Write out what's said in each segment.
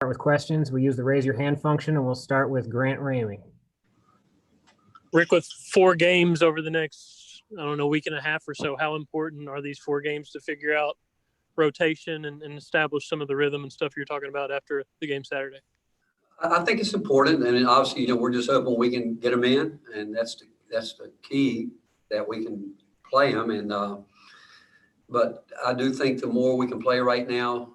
With questions. We use the raise your hand function, and we'll start with Grant Ramey. Rick, with 4 games over the next, week and a half or so, how important are these 4 games to figure out rotation and establish some of the rhythm and stuff you're talking about after the game Saturday? I think it's important, and obviously, we're just hoping we can get them in, and that's the key, that we can play them. And but I do think the more we can play right now,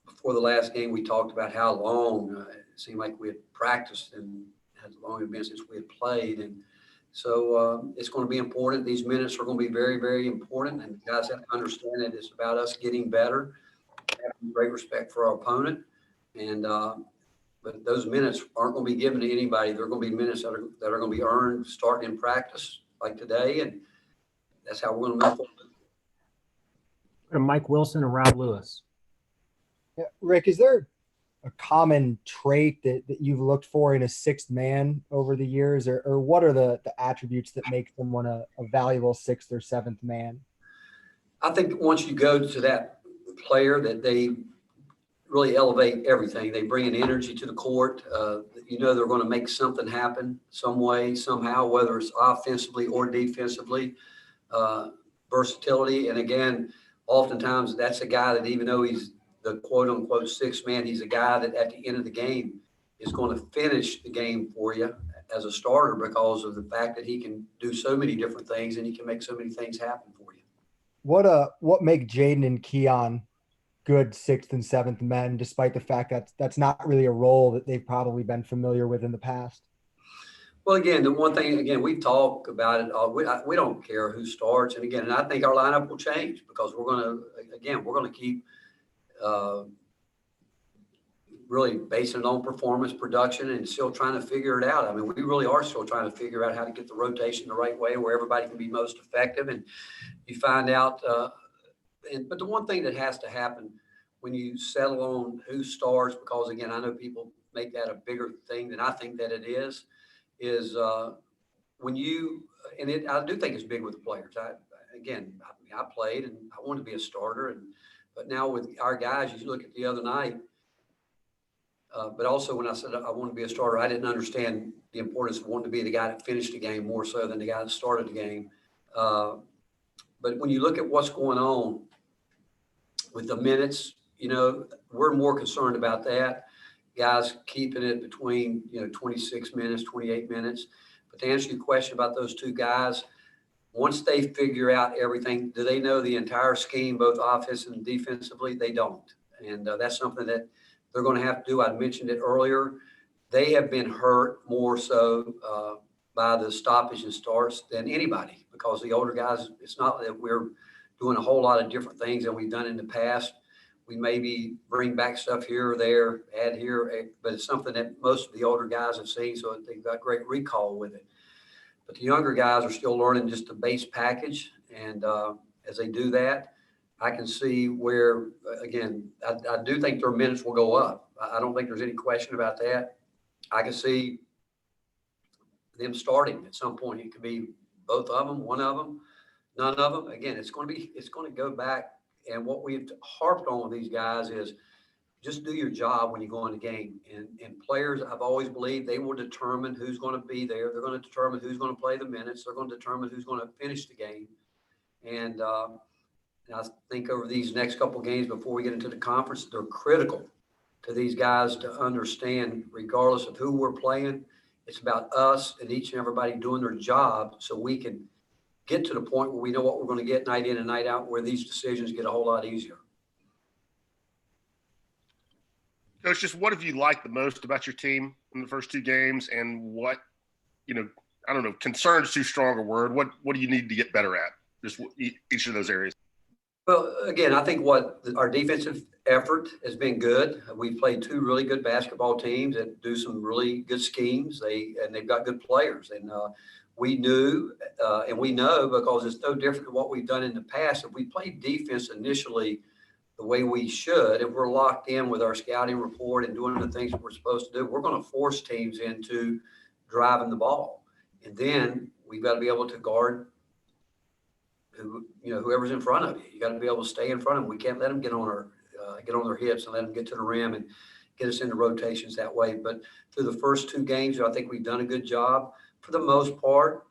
before the last game, we talked about how long it seemed like we had practiced and how long it had been since we had played, and so it's going to be important. These minutes are going to be very, very important, and guys have to understand that it's about us getting better, having great respect for our opponent, and but those minutes aren't going to be given to anybody. They're going to be minutes that are going to be earned starting in practice like today, and that's how we're going to move forward. Mike Wilson and Rob Lewis. Yeah, Rick, is there a common trait that you've looked for in a sixth man over the years, or what are the attributes that make someone a valuable sixth or seventh man? I think once you go to that player, that they really elevate everything. They bring an energy to the court. They're going to make something happen some way, somehow, whether it's offensively or defensively. Versatility. And again, oftentimes that's a guy that, even though he's the quote unquote sixth man, he's a guy that at the end of the game is going to finish the game for you as a starter, because of the fact that he can do so many different things and he can make so many things happen for you. What make Jaden and Keon good sixth and seventh men, despite the fact that that's not really a role that they've probably been familiar with in the past? Well, again, the one thing, we talk about it. We don't care who starts. And I think our lineup will change, because we're going to keep really basing it on performance, production, and still trying to figure it out. We really are still trying to figure out how to get the rotation the right way, where everybody can be most effective. And you find out, but the one thing that has to happen when you settle on who starts, because again, I know people make that a bigger thing than I think that it is when you, and I do think it's big with the players. I played and I wanted to be a starter, but now with our guys, you look at the other night. But also, when I said I want to be a starter, I didn't understand the importance of wanting to be the guy that finished the game more so than the guy that started the game. But when you look at what's going on with the minutes, we're more concerned about that. Guys keeping it between 26 minutes, 28 minutes. But to answer your question about those two guys, once they figure out everything, do they know the entire scheme, both offensively and defensively? They don't. And that's something that they're going to have to do. I mentioned it earlier. They have been hurt more so by the stoppage and starts than anybody, because the older guys, it's not that we're doing a whole lot of different things than we've done in the past. We maybe bring back stuff here or there, add here, but it's something that most of the older guys have seen, so they've got great recall with it. But the younger guys are still learning just the base package, and as they do that, I can see where, again, I do think their minutes will go up. I don't think there's any question about that. I can see them starting at some point. It could be both of them, one of them, none of them. Again, it's going to go back. And what we've harped on with these guys is just do your job when you go in the game. And players, I've always believed, they will determine who's going to be there. They're going to determine who's going to play the minutes. They're going to determine who's going to finish the game. And I think over these next couple of games before we get into the conference, they're critical to these guys to understand, regardless of who we're playing, it's about us and each and everybody doing their job, so we can get to the point where we know what we're going to get night in and night out, where these decisions get a whole lot easier. Coach, just what have you liked the most about your team in the first 2 games, and what, I don't know, concern is too strong a word. What do you need to get better at? Just each of those areas. Well, again, I think our defensive effort has been good. We've played 2 really good basketball teams that do some really good schemes. They've got good players, and we knew and we know, because it's no different than what we've done in the past. If we play defense initially the way we should, if we're locked in with our scouting report and doing the things that we're supposed to do, we're going to force teams into driving the ball. And then we've got to be able to guard whoever's in front of you. You got to be able to stay in front of them. We can't let them get on our get on their hips and let them get to the rim and get us into rotations that way. But through the first 2 games, I think we've done a good job for the most part,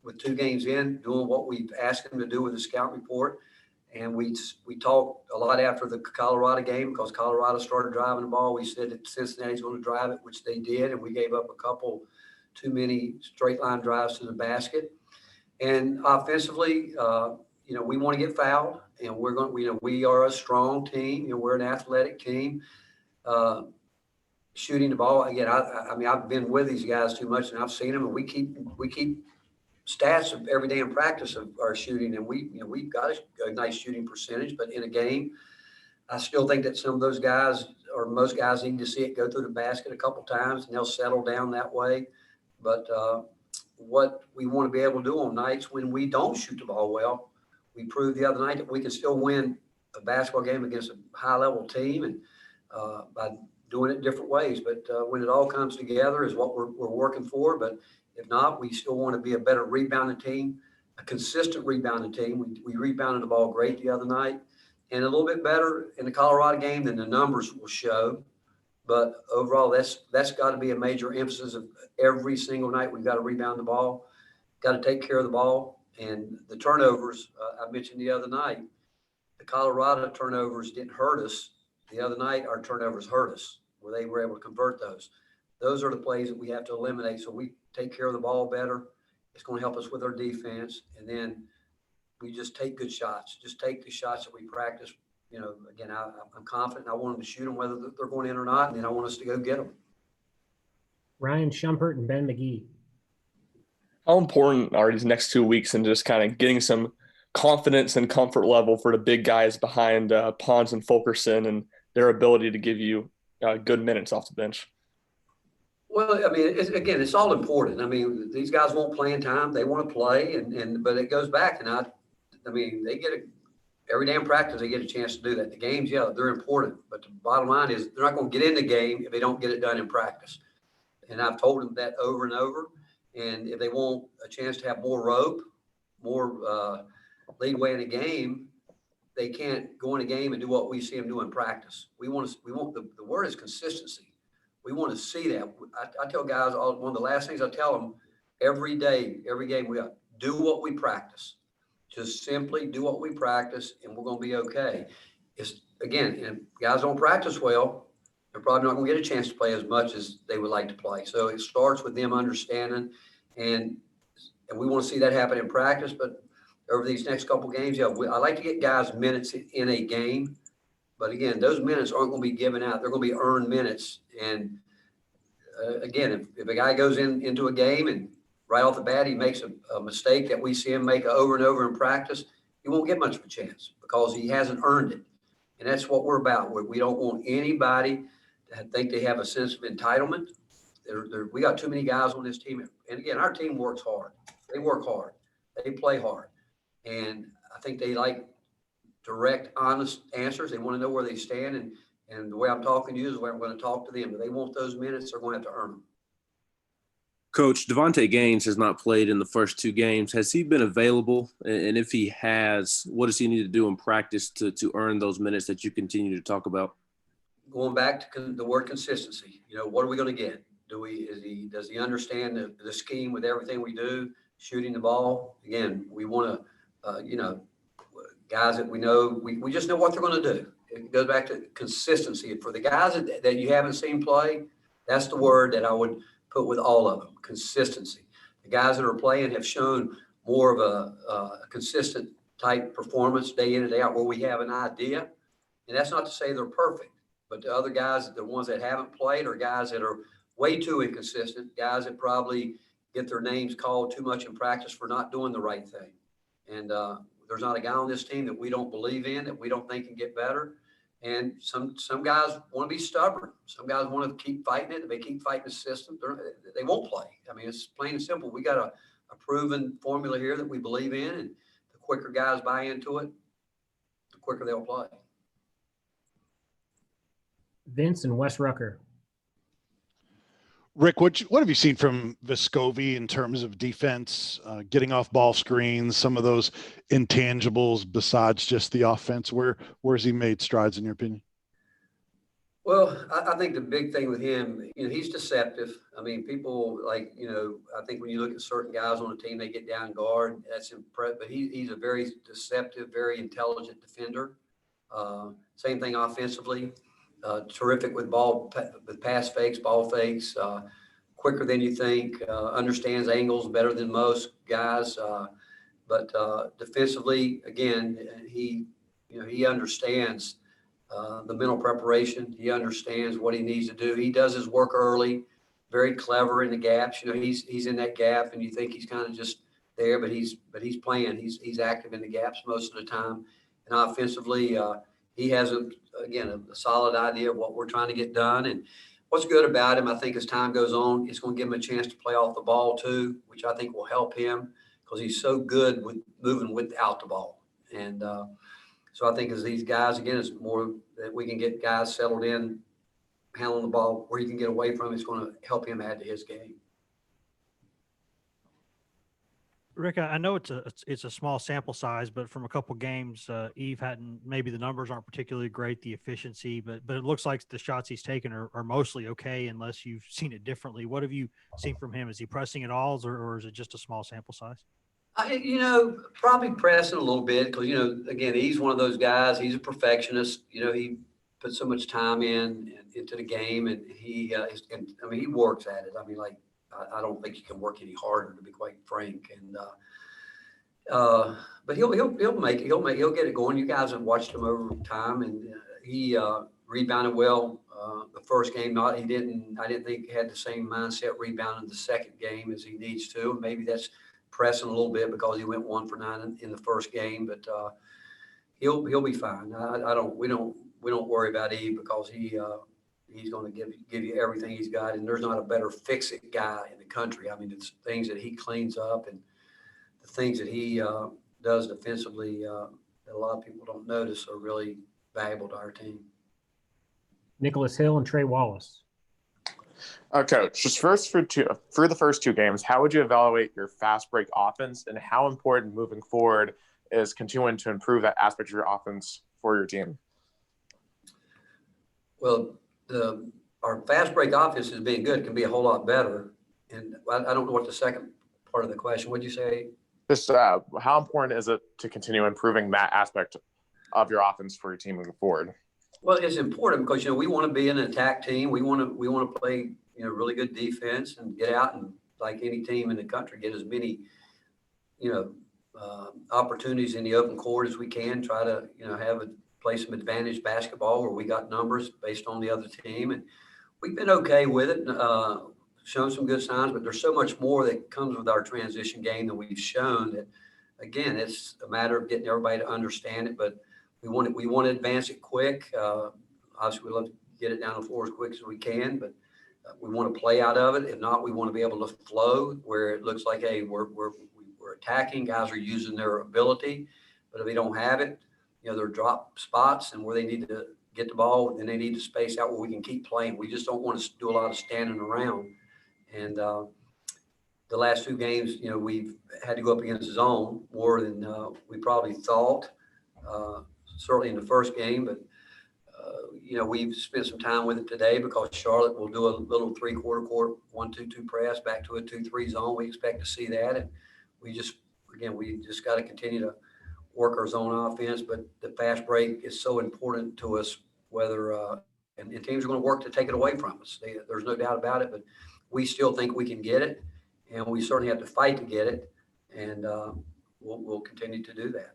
with 2 games in, doing what we've asked them to do with the scout report. And we talked a lot after the Colorado game because Colorado started driving the ball. We said that Cincinnati's going to drive it, which they did, and we gave up a couple too many straight line drives to the basket. And offensively, we want to get fouled, and we are a strong team. We're an athletic team. Shooting the ball again. I mean, I've been with these guys too much, and I've seen them, and we keep stats of every day in practice of our shooting, and we've got a nice shooting percentage. But in a game, I still think that some of those guys, or most guys, need to see it go through the basket a couple times, and they'll settle down that way. But what we want to be able to do on nights when we don't shoot the ball well, we proved the other night that we can still win a basketball game against a high-level team, and by doing it different ways. But when it all comes together is what we're working for. But if not, we still want to be a better rebounding team, a consistent rebounding team. We rebounded the ball great the other night, and a little bit better in the Colorado game than the numbers will show. But overall, that's got to be a major emphasis of every single night. We've got to rebound the ball, got to take care of the ball. And the turnovers, I mentioned the other night, the Colorado turnovers didn't hurt us. The other night, our turnovers hurt us, where they were able to convert those. Those are the plays that we have to eliminate so we take care of the ball better. It's going to help us with our defense. And then we just take good shots. Just take the shots that we practice. Again, I'm confident. I want them to shoot them whether they're going in or not, and then I want us to go get them. Ryan Shumpert and Ben McGee. How important are these next 2 weeks and just kind of getting some confidence and comfort level for the big guys behind Pons and Fulkerson and their ability to give you good minutes off the bench? Well, I mean, it's all important. I mean, these guys want playing time. They want to play, but it goes back. And I mean, they get every day in practice, they get a chance to do that. The games, yeah, they're important. But the bottom line is they're not going to get in the game if they don't get it done in practice. And I've told them that over and over. And if they want a chance to have more rope, more leadway in a game, they can't go in a game and do what we see them do in practice. We want the word is consistency. We want to see that. I tell guys, one of the last things I tell them every day, every game, we do what we practice. Just simply do what we practice, and we're going to be okay. It's again, if guys don't practice well, they're probably not going to get a chance to play as much as they would like to play. So it starts with them understanding, and we want to see that happen in practice. But over these next couple games, I like to get guys minutes in a game. But again, those minutes aren't going to be given out. They're going to be earned minutes. And again, if a guy goes into a game and right off the bat he makes a mistake that we see him make over and over in practice, he won't get much of a chance because he hasn't earned it. And that's what we're about. We don't want anybody to think they have a sense of entitlement. We got too many guys on this team. And again, our team works hard. They work hard. They play hard. And I think they like direct, honest answers. They want to know where they stand. And the way I'm talking to you is the way I'm going to talk to them. If they want those minutes, they're going to have to earn them. Coach, Devontae Gaines has not played in the first 2 games. Has he been available? And if he has, what does he need to do in practice to earn those minutes that you continue to talk about? Going back to the word consistency, what are we going to get? Does he understand the scheme with everything we do, shooting the ball? Again, we want to, guys that we know, we just know what they're going to do. It goes back to consistency. For the guys that you haven't seen play, that's the word that I would put with all of them, consistency. The guys that are playing have shown more of a consistent type performance day in and day out where we have an idea. And that's not to say they're perfect, but the other guys, the ones that haven't played, are guys that are way too inconsistent, guys that probably get their names called too much in practice for not doing the right thing. And there's not a guy on this team that we don't believe in, that we don't think can get better. And some guys want to be stubborn. Some guys want to keep fighting it. If they keep fighting the system, they won't play. I mean, it's plain and simple. We got a proven formula here that we believe in, and the quicker guys buy into it, the quicker they'll play. Vince and Wes Rucker. Rick, what have you seen from Vescovi in terms of defense, getting off ball screens, some of those intangibles besides just the offense? Where's he made strides in your opinion? Well, I think the big thing with him, he's deceptive. I mean, people like, I think when you look at certain guys on the team, they get down guard. That's impressive. But he's a very deceptive, very intelligent defender. Same thing offensively. Terrific with pass fakes, ball fakes. Quicker than you think. Understands angles better than most guys. But defensively, again, he understands the mental preparation. He understands what he needs to do. He does his work early, very clever in the gaps. He's in that gap, and you think he's kind of just there, but he's playing. He's active in the gaps most of the time. And offensively, he has a solid idea of what we're trying to get done. And what's good about him, I think, as time goes on, it's going to give him a chance to play off the ball too, which I think will help him because he's so good with moving without the ball. And so I think as these guys, again, it's more that we can get guys settled in, handling the ball where you can get away from. It's going to help him add to his game. Rick, I know it's a small sample size, but from a couple games, Eve hadn't, maybe the numbers aren't particularly great, the efficiency, but it looks like the shots he's taken are mostly okay, unless you've seen it differently. What have you seen from him? Is he pressing at all, or is it just a small sample size? Probably pressing a little bit because, again, he's one of those guys. He's a perfectionist. He puts so much time into the game, and he works at it. I mean, like, I don't think you can work any harder, to be quite frank. And but he'll make it. He'll get it going. You guys have watched him over time, and he rebounded well the first game. I didn't think he had the same mindset rebounding the second game as he needs to. Maybe that's pressing a little bit because he went 1 for 9 in the first game, but he'll be fine. We don't worry about Eve because he's going to give you everything he's got, and there's not a better fix-it guy in the country. I mean, it's things that he cleans up and the things that he does defensively that a lot of people don't notice are really valuable to our team. Nicholas Hill and Trey Wallace. Coach, just for the first 2 games, how would you evaluate your fast break offense, and how important moving forward is continuing to improve that aspect of your offense for your team? Well, our fast break offense is being good. It can be a whole lot better. And I don't know what the second part of the question. What'd you say? Just how important is it to continue improving that aspect of your offense for your team moving forward? Well, it's important because we want to be an attack team. We want to play really good defense and get out and, like any team in the country, get as many opportunities in the open court as we can. Try to play some advantage basketball where we got numbers based on the other team, and we've been okay with it. Shown some good signs, but there's so much more that comes with our transition game that we've shown that, again, it's a matter of getting everybody to understand it. But we want to advance it quick. Obviously, we love to get it down the floor as quick as we can, but we want to play out of it. If not, we want to be able to flow where it looks like, hey, we're attacking. Guys are using their ability, but if they don't have it, there are drop spots and where they need to get the ball, and they need to space out where we can keep playing. We just don't want to do a lot of standing around. And the last 2 games, we've had to go up against zone more than we probably thought. Certainly in the first game, but we've spent some time with it today because Charlotte will do a little 3/4 court 1-2-2 press back to a 2-3 zone. We expect to see that, and we just got to continue to work our zone offense. But the fast break is so important to us. Whether and teams are going to work to take it away from us. There's no doubt about it. But we still think we can get it, and we certainly have to fight to get it, and we'll continue to do that.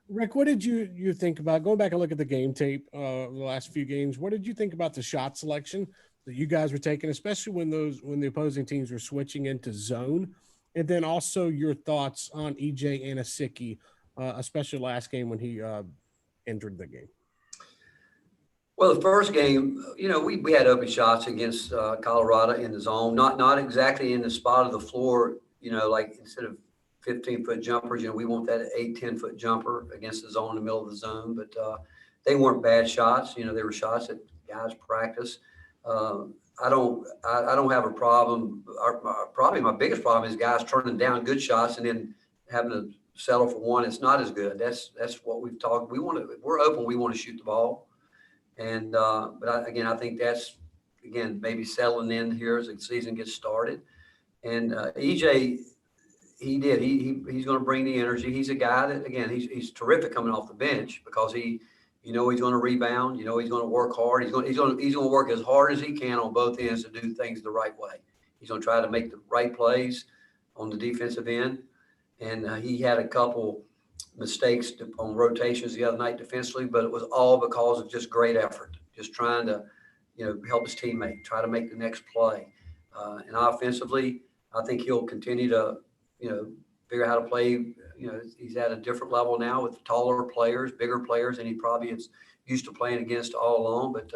Rick, what did you think about going back and look at the game tape the last few games? What did you think about the shot selection that you guys were taking, especially when the opposing teams were switching into zone? And then also your thoughts on EJ Anasicki, especially last game when he entered the game. Well, the first game, we had open shots against Colorado in the zone, not exactly in the spot of the floor, like instead of 15-foot jumpers, we want that 8-10-foot jumper against the zone in the middle of the zone. But they weren't bad shots. They were shots that guys practice. I don't have a problem. Probably my biggest problem is guys turning down good shots and then having to settle for one. It's not as good. That's what we've talked. We're open. We want to shoot the ball. And, again, I think that's, again, maybe settling in here as the season gets started. And EJ, he's going to bring the energy. He's a guy that, again, he's terrific coming off the bench because he's going to rebound. He's going to work hard. He's going to work as hard as he can on both ends to do things the right way. He's going to try to make the right plays on the defensive end. And he had a couple mistakes on rotations the other night defensively, but it was all because of just great effort, just trying to, help his teammate, try to make the next play. And offensively, I think he'll continue to, figure out how to play. He's at a different level now with taller players, bigger players, and he probably is used to playing against all along. But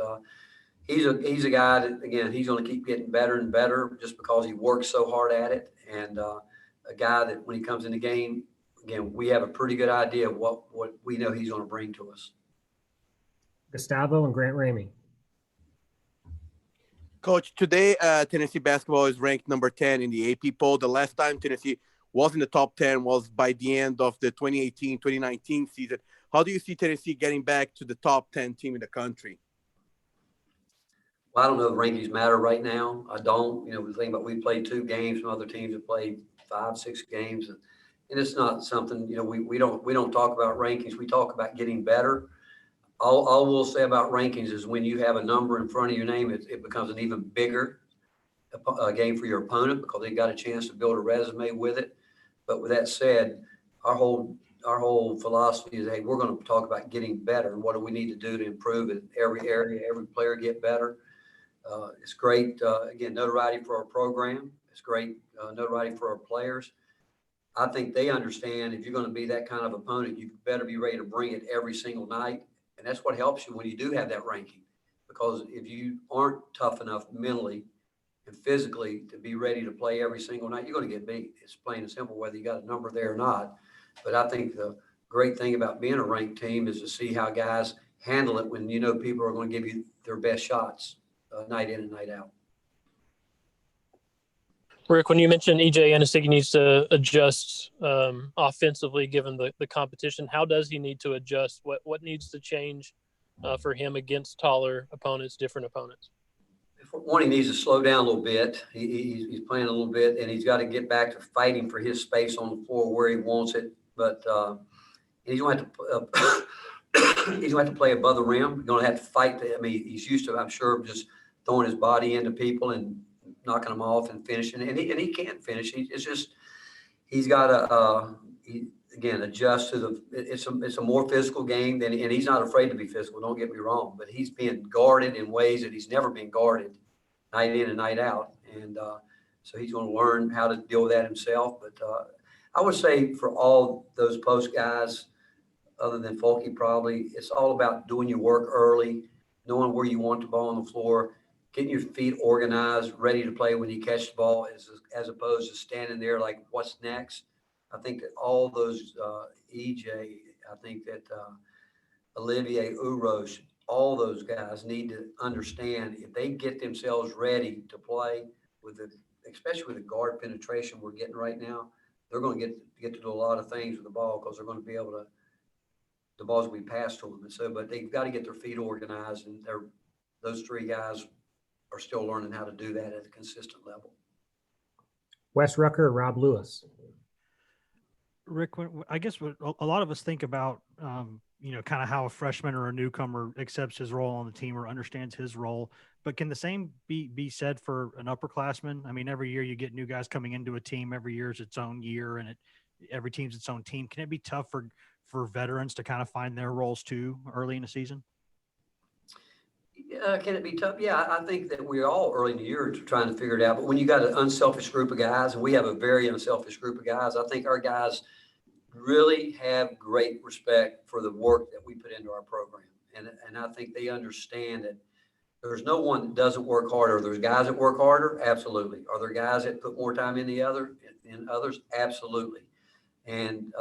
he's a guy that, again, he's going to keep getting better and better just because he works so hard at it. And a guy that when he comes in the game, again, we have a pretty good idea of what we know he's going to bring to us. Gustavo and Grant Ramey. Coach, today Tennessee basketball is ranked number 10 in the AP poll. The last time Tennessee was in the top 10 was by the end of the 2018-2019 season. How do you see Tennessee getting back to the top 10 team in the country? Well, I don't know if rankings matter right now. I don't. The thing about we played 2 games, some other teams have played 5, 6 games. And it's not something, we don't talk about rankings. We talk about getting better. All we'll say about rankings is when you have a number in front of your name, it becomes an even bigger game for your opponent because they got a chance to build a resume with it. But with that said, our whole philosophy is, hey, we're going to talk about getting better and what do we need to do to improve in every area, every player get better. It's great, again, notoriety for our program. It's great notoriety for our players. I think they understand if you're going to be that kind of opponent, you better be ready to bring it every single night. And that's what helps you when you do have that ranking. Because if you aren't tough enough mentally and physically to be ready to play every single night, you're going to get beat. It's plain and simple whether you got a number there or not. But I think the great thing about being a ranked team is to see how guys handle it when people are going to give you their best shots night in and night out. Rick, when you mentioned EJ Anasicki needs to adjust offensively given the competition, how does he need to adjust? What needs to change for him against taller opponents, different opponents? One, he needs to slow down a little bit. He's playing a little bit, and he's got to get back to fighting for his space on the floor where he wants it. But he's going to have to play above the rim. He's going to have to fight. He's used to, I'm sure, just throwing his body into people and knocking them off and finishing, and he can't finish. He's got to again adjust to it's a more physical game and he's not afraid to be physical. Don't get me wrong, but he's being guarded in ways that he's never been guarded night in and night out, and so he's going to learn how to deal with that himself. But I would say for all those post guys, other than Folky, probably it's all about doing your work early, knowing where you want the ball on the floor, getting your feet organized, ready to play when you catch the ball, as opposed to standing there like, what's next? I think that all those, EJ, I think that Olivier, Uros, all those guys need to understand if they get themselves ready to play especially with the guard penetration we're getting right now, they're going to get to do a lot of things with the ball because they're going to be able to, the balls will be passed to them. And so, but they've got to get their feet organized, and those 3 guys are still learning how to do that at a consistent level. Wes Rucker, Rob Lewis. Rick, I guess what a lot of us think about, kind of how a freshman or a newcomer accepts his role on the team or understands his role. But can the same be said for an upperclassman? I mean, every year you get new guys coming into a team. Every year is its own year, and every team's its own team. Can it be tough for veterans to kind of find their roles too early in the season? Can it be tough? Yeah, I think that we're all early in the year trying to figure it out. But when you got an unselfish group of guys, and we have a very unselfish group of guys, I think our guys really have great respect for the work that we put into our program. And I think they understand that there's no one that doesn't work harder. There's guys that work harder, absolutely. Are there guys that put more time in others? Absolutely. And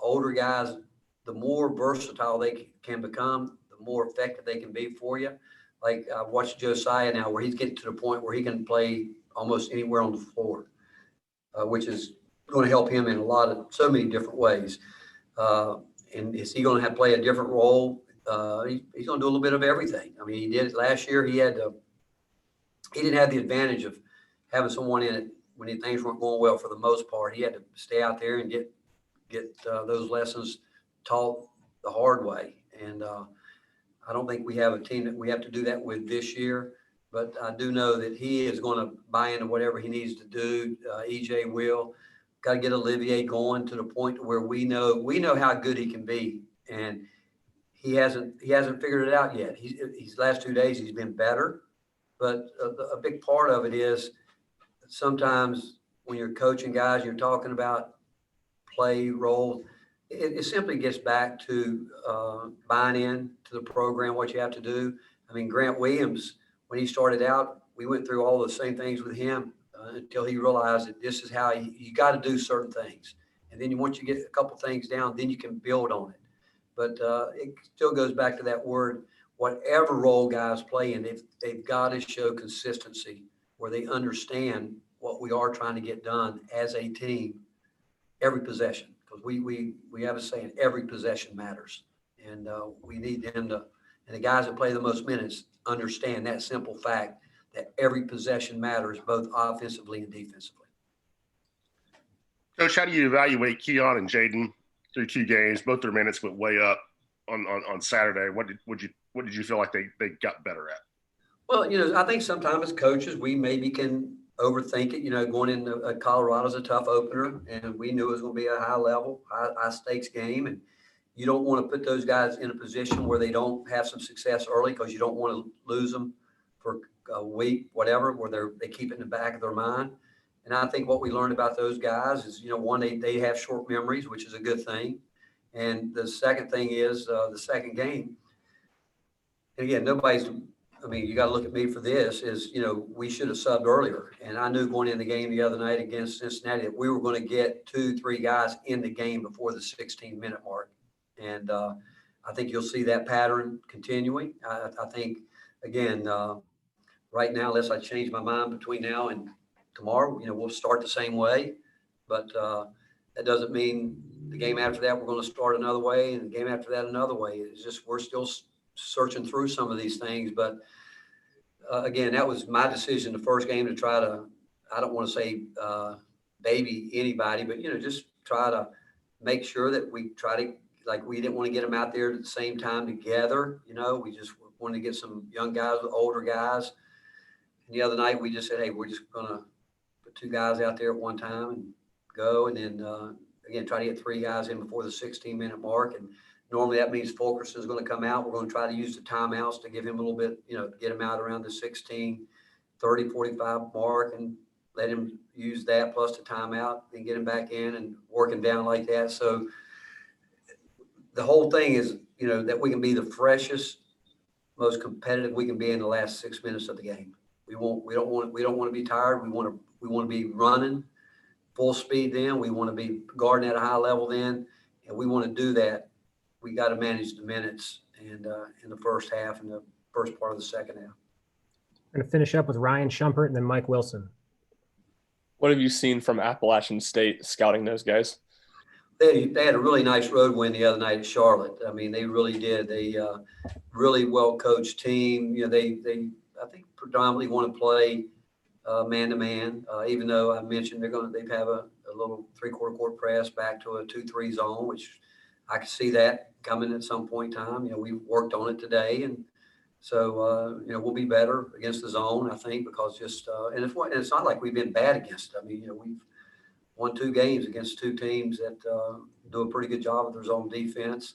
older guys, the more versatile they can become, the more effective they can be for you. like I've watched Josiah now, where he's getting to the point where he can play almost anywhere on the floor, which is going to help him in so many different ways. And is he going to have to play a different role? He's going to do a little bit of everything. I mean, he did it last year. He didn't have the advantage of having someone in it when things weren't going well for the most part. He had to stay out there and get those lessons taught the hard way. And I don't think we have a team that we have to do that with this year, but I do know that he is going to buy into whatever he needs to do. EJ will. Got to get Olivier going to the point where we know how good he can be, and he hasn't figured it out yet. He's last 2 days he's been better, but a big part of it is sometimes when you're coaching guys, you're talking about play role. It simply gets back to buying in to the program, what you have to do. I mean, Grant Williams, when he started out, we went through all the same things with him until he realized that this is how you got to do certain things. And then once you get a couple things down, then you can build on it. But it still goes back to that word, whatever role guys play in, they've got to show consistency where they understand what we are trying to get done as a team every possession. Because we have a saying, every possession matters. And we need them to, and the guys that play the most minutes understand that simple fact that every possession matters, both offensively and defensively. Coach, how do you evaluate Keon and Jaden through 2 games? Both their minutes went way up on Saturday. What did you feel like they got better at? Well, I think sometimes as coaches, we maybe can overthink it. Going into Colorado's a tough opener, and we knew it was going to be a high stakes game. And you don't want to put those guys in a position where they don't have some success early, because you don't want to lose them for a week, whatever, where they keep it in the back of their mind. And I think what we learned about those guys is, one, they have short memories, which is a good thing. And the second thing is the second game. And again, you got to look at me for this, is, we should have subbed earlier. And I knew going in the game the other night against Cincinnati that we were going to get 2-3 guys in the game before the 16-minute mark. And I think you'll see that pattern continuing. I think, again, right now, unless I change my mind between now and tomorrow, we'll start the same way. But that doesn't mean the game after that we're going to start another way, and the game after that another way. It's just we're still searching through some of these things. But again, that was my decision the first game to try to, I don't want to say baby anybody, but, just try to make sure that we try to, like, we didn't want to get them out there at the same time together. We just wanted to get some young guys with older guys. And the other night we just said, hey, we're just going to put 2 guys out there at one time and go. And then, again, try to get 3 guys in before the 16-minute mark. And normally that means Fulkerson is going to come out. We're going to try to use the timeouts to give him a little bit, get him out around the 16, 30, 45 mark, and let him use that plus the timeout and get him back in and work him down like that. So the whole thing is, that we can be the freshest, most competitive we can be in the last 6 minutes of the game. We don't want to be tired. We want to be running full speed then. We want to be guarding at a high level then, and we want to do that. We got to manage the minutes and in the first half and the first part of the second half. We're going to finish up with Ryan Shumpert and then Mike Wilson. What have you seen from Appalachian State scouting those guys? They had a really nice road win the other night at Charlotte. I mean, they really did. They really well coached team. They I think predominantly want to play man to man. Even though I mentioned they have a little 3/4 court press back to a 2-3 zone, which I could see that coming at some point in time. We worked on it today, and so we'll be better against the zone, I think, because and it's not like we've been bad against it. I mean, we've won 2 games against 2 teams that do a pretty good job of their zone defense.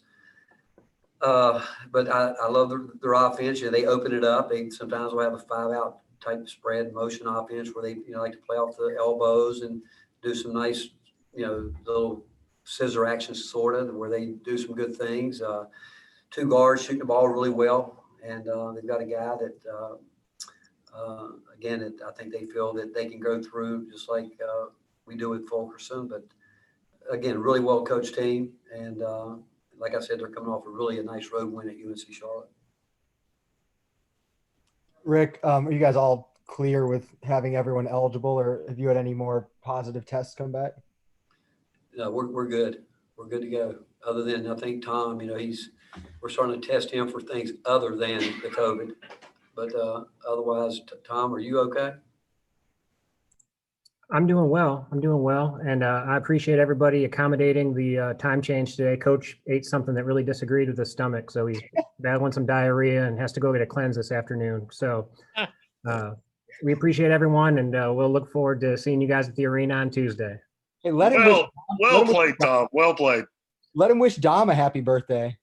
But I love their offense. They open it up. They sometimes will have a 5-out type spread motion offense where they like to play off the elbows and do some nice little scissor actions sort of where they do some good things. 2 guards shooting the ball really well, and they've got a guy that again I think they feel that they can go through just like we do with Fulkerson. But again, really well coached team, and like I said, they're coming off a nice road win at UNC Charlotte. Rick, are you guys all clear with having everyone eligible, or have you had any more positive tests come back? No, we're good. We're good to go. Other than, I think Tom, we're starting to test him for things other than the COVID. But otherwise, Tom, are you okay? I'm doing well. And I appreciate everybody accommodating the time change today. Coach ate something that really disagreed with his stomach, so he's battling some diarrhea and has to go get a cleanse this afternoon. So we appreciate everyone, and we'll look forward to seeing you guys at the arena on Tuesday. Hey, let him Well played, Tom. Well played. Let him wish Dom a happy birthday.